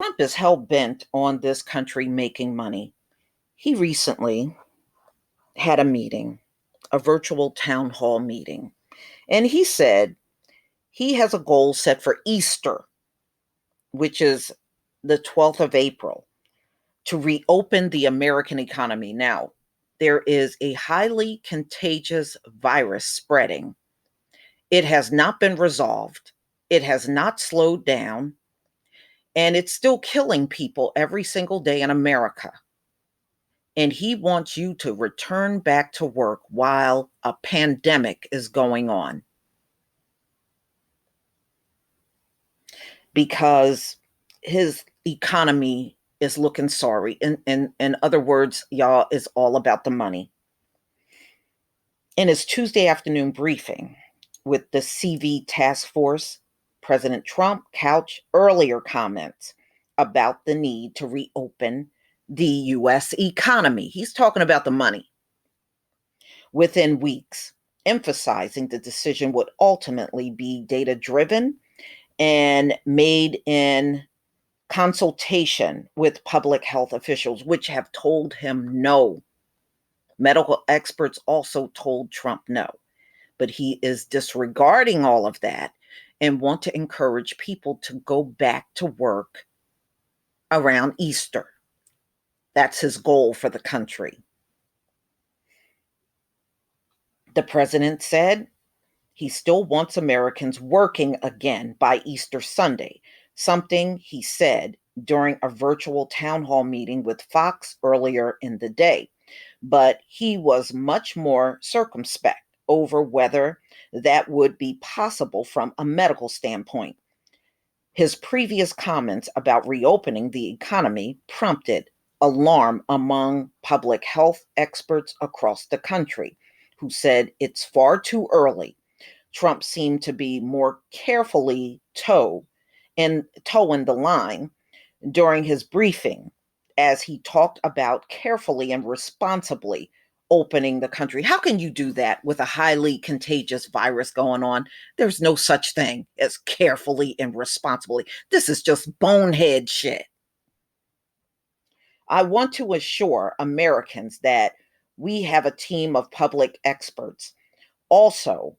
Trump is hell bent on this country making money. He recently had a meeting, a virtual town hall meeting, and he said he has a goal set for Easter, which is the 12th of April, to reopen the American economy. Now, there is a highly contagious virus spreading. It has not been resolved, it has not slowed down, and it's still killing people every single day in America. And he wants you to return back to work while a pandemic is going on. Because his economy is looking sorry. In other words, y'all, is all about the money. In his Tuesday afternoon briefing with the CV task force, President Trump couched earlier comments about the need to reopen the U.S. economy. He's talking about the money within weeks, emphasizing the decision would ultimately be data driven and made in consultation with public health officials, which have told him no. Medical experts also told Trump no, but he is disregarding all of that and want to encourage people to go back to work around Easter. That's his goal for the country. The president said he still wants Americans working again by Easter Sunday, something he said during a virtual town hall meeting with Fox earlier in the day. But he was much more circumspect over whether that would be possible from a medical standpoint. His previous comments about reopening the economy prompted alarm among public health experts across the country, who said it's far too early. Trump seemed to be more carefully toeing the line during his briefing as he talked about carefully and responsibly opening the country. How can you do that with a highly contagious virus going on? There's no such thing as carefully and responsibly. This is just bonehead shit. I want to assure Americans that we have a team of public experts, also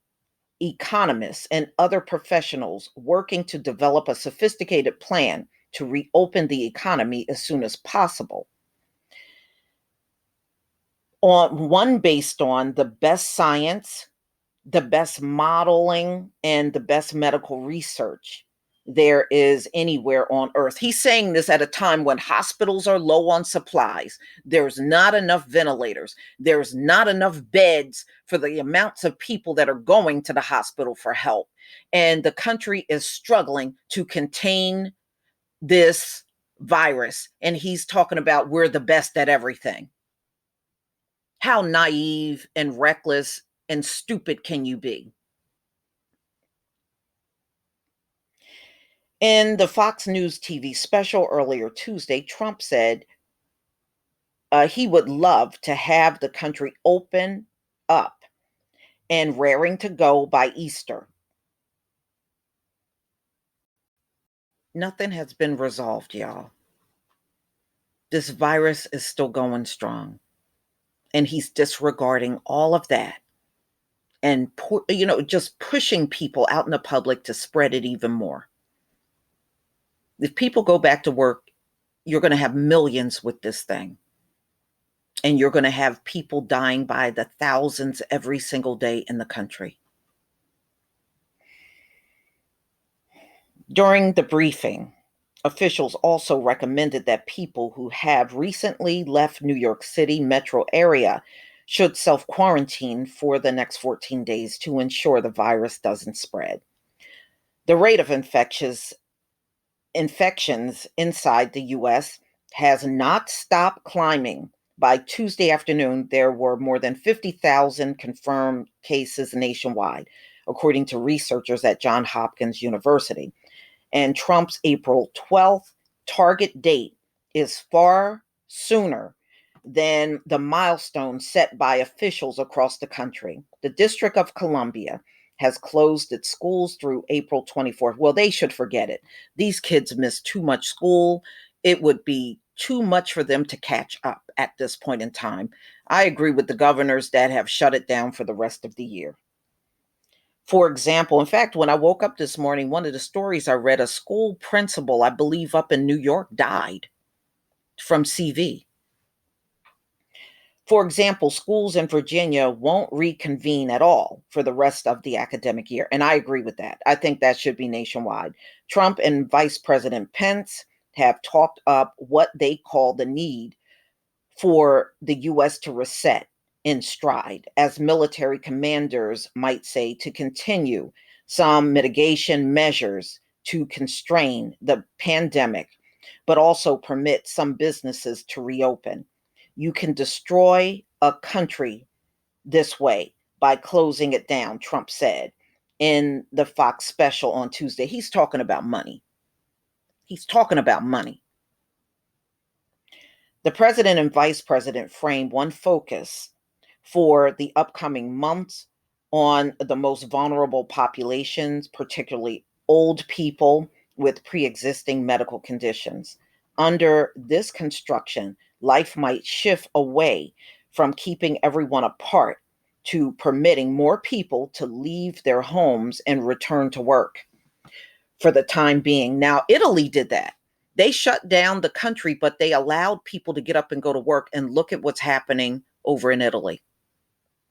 economists and other professionals working to develop a sophisticated plan to reopen the economy as soon as possible. One based on the best science, the best modeling, and the best medical research there is anywhere on earth. He's saying this at a time when hospitals are low on supplies. There's not enough ventilators. There's not enough beds for the amounts of people that are going to the hospital for help. And the country is struggling to contain this virus. And he's talking about we're the best at everything. How naive and reckless and stupid can you be? In the Fox News TV special earlier Tuesday, Trump said he would love to have the country open up and raring to go by Easter. Nothing has been resolved, y'all. This virus is still going strong. And he's disregarding all of that and, just pushing people out in the public to spread it even more. If people go back to work, you're going to have millions with this thing. And you're going to have people dying by the thousands every single day in the country. During the briefing, officials also recommended that people who have recently left New York City metro area should self-quarantine for the next 14 days to ensure the virus doesn't spread. The rate of infections inside the U.S. has not stopped climbing. By Tuesday afternoon, there were more than 50,000 confirmed cases nationwide, according to researchers at Johns Hopkins University. And Trump's April 12th target date is far sooner than the milestone set by officials across the country. The District of Columbia has closed its schools through April 24th. Well, they should forget it. These kids miss too much school. It would be too much for them to catch up at this point in time. I agree with the governors that have shut it down for the rest of the year. For example, in fact, when I woke up this morning, one of the stories I read, a school principal, I believe up in New York, died from CV. For example, schools in Virginia won't reconvene at all for the rest of the academic year. And I agree with that. I think that should be nationwide. Trump and Vice President Pence have talked up what they call the need for the U.S. to reset in stride, as military commanders might say, to continue some mitigation measures to constrain the pandemic, but also permit some businesses to reopen. You can destroy a country this way by closing it down, Trump said in the Fox special on Tuesday. He's talking about money. He's talking about money. The president and vice president framed one focus for the upcoming months on the most vulnerable populations, particularly old people with pre-existing medical conditions. Under this construction, life might shift away from keeping everyone apart to permitting more people to leave their homes and return to work for the time being. Now, Italy did that. They shut down the country, but they allowed people to get up and go to work. And look at what's happening over in Italy.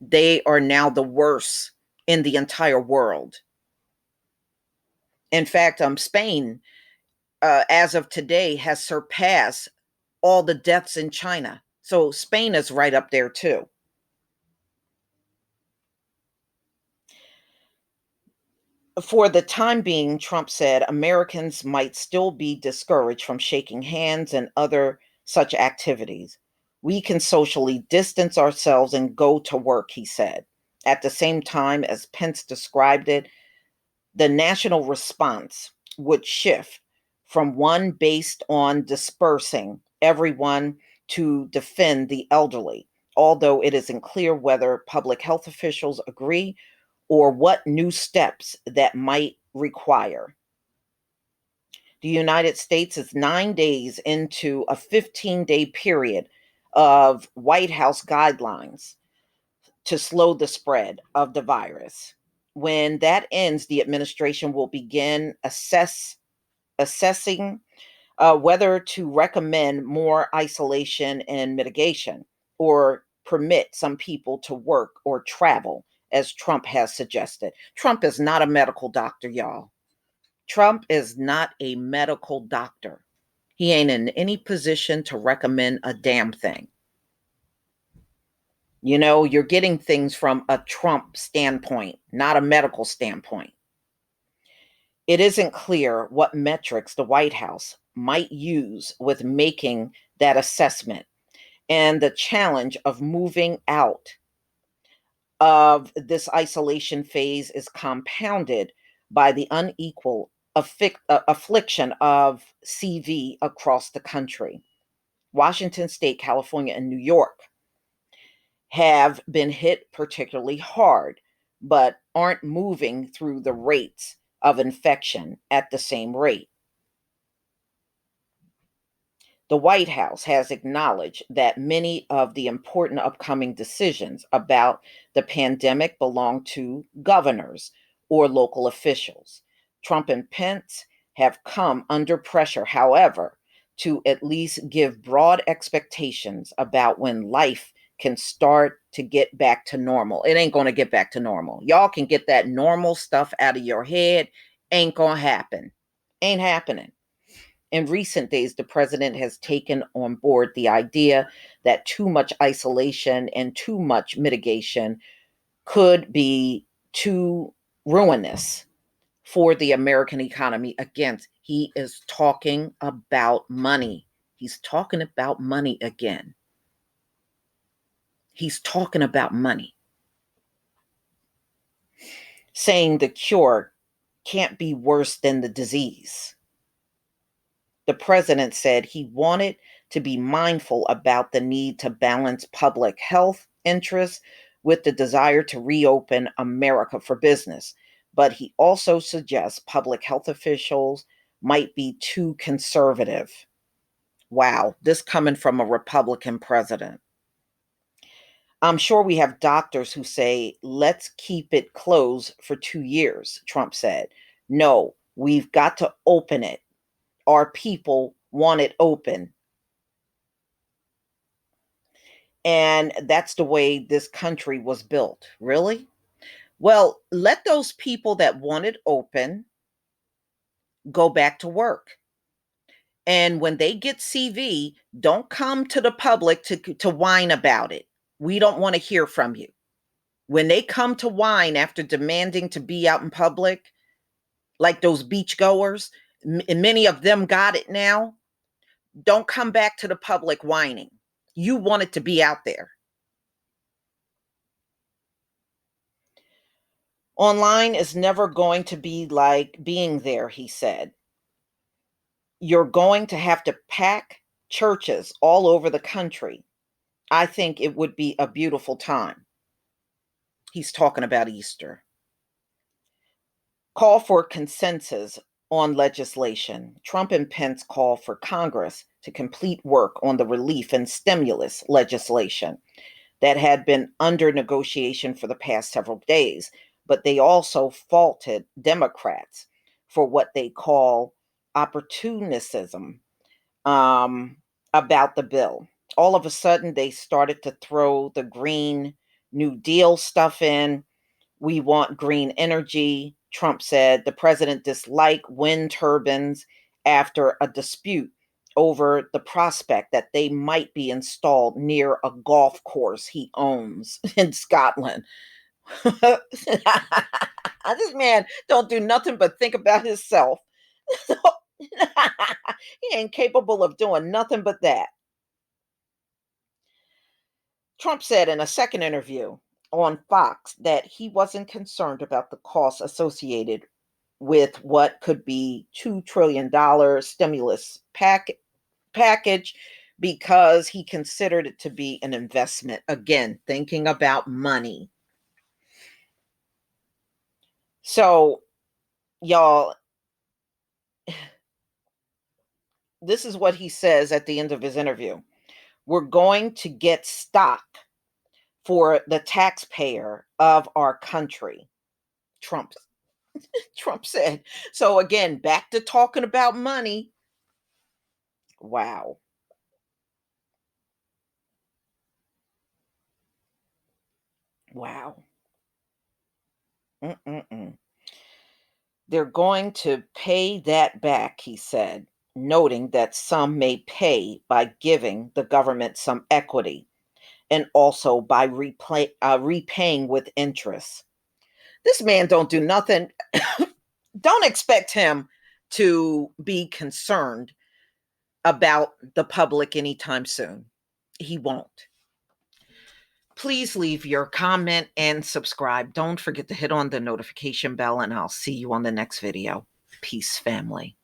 They are now the worst in the entire world. In fact, Spain, as of today, has surpassed all the deaths in China. So Spain is right up there too. For the time being, Trump said, Americans might still be discouraged from shaking hands and other such activities. We can socially distance ourselves and go to work, he said. At the same time, as Pence described it, the national response would shift from one based on dispersing everyone to defend the elderly, although it isn't clear whether public health officials agree or what new steps that might require. The United States is 9 days into a 15-day period of White House guidelines to slow the spread of the virus. When that ends, the administration will begin assessing whether to recommend more isolation and mitigation or permit some people to work or travel, as Trump has suggested. Trump is not a medical doctor, y'all. Trump is not a medical doctor. He ain't in any position to recommend a damn thing. You know, you're getting things from a Trump standpoint, not a medical standpoint. It isn't clear what metrics the White House might use with making that assessment, and the challenge of moving out of this isolation phase is compounded by the unequal affliction of CV across the country. Washington State, California, and New York have been hit particularly hard, but aren't moving through the rates of infection at the same rate. The White House has acknowledged that many of the important upcoming decisions about the pandemic belong to governors or local officials. Trump and Pence have come under pressure, however, to at least give broad expectations about when life can start to get back to normal. It ain't going to get back to normal. Y'all can get that normal stuff out of your head. Ain't going to happen. Ain't happening. In recent days, the president has taken on board the idea that too much isolation and too much mitigation could be too ruinous for the American economy. Again, he is talking about money. He's talking about money again. He's talking about money. Saying the cure can't be worse than the disease. The president said he wanted to be mindful about the need to balance public health interests with the desire to reopen America for business. but he also suggests public health officials might be too conservative. Wow, this coming from a Republican president. I'm sure we have doctors who say, let's keep it closed for 2 years, Trump said. No, we've got to open it. Our people want it open. And that's the way this country was built. Really? Well, let those people that want it open go back to work. And when they get CV, don't come to the public to whine about it. We don't want to hear from you. When they come to whine after demanding to be out in public, like those beachgoers, and many of them got it now, don't come back to the public whining. You want it to be out there. Online is never going to be like being there, he said. You're going to have to pack churches all over the country. I think it would be a beautiful time. He's talking about Easter. Call for consensus on legislation. Trump and Pence call for Congress to complete work on the relief and stimulus legislation that had been under negotiation for the past several days, but they also faulted Democrats for what they call opportunism about the bill. All of a sudden, they started to throw the Green New Deal stuff in. We want green energy. Trump said the president disliked wind turbines after a dispute over the prospect that they might be installed near a golf course he owns in Scotland. This man don't do nothing but think about himself. He ain't capable of doing nothing but that. Trump said in a second interview on Fox that he wasn't concerned about the costs associated with what could be $2 trillion stimulus package because he considered it to be an investment. Again, thinking about money. So, y'all, this is what he says at the end of his interview. We're going to get stock for the taxpayer of our country, Trump said. So again, back to talking about money. Wow. Wow. Mm-mm-mm. They're going to pay that back, he said, noting that some may pay by giving the government some equity and also by repaying with interest. This man don't do nothing. Don't expect him to be concerned about the public anytime soon. He won't. Please leave your comment and subscribe. Don't forget to hit on the notification bell, and I'll see you on the next video. Peace, family.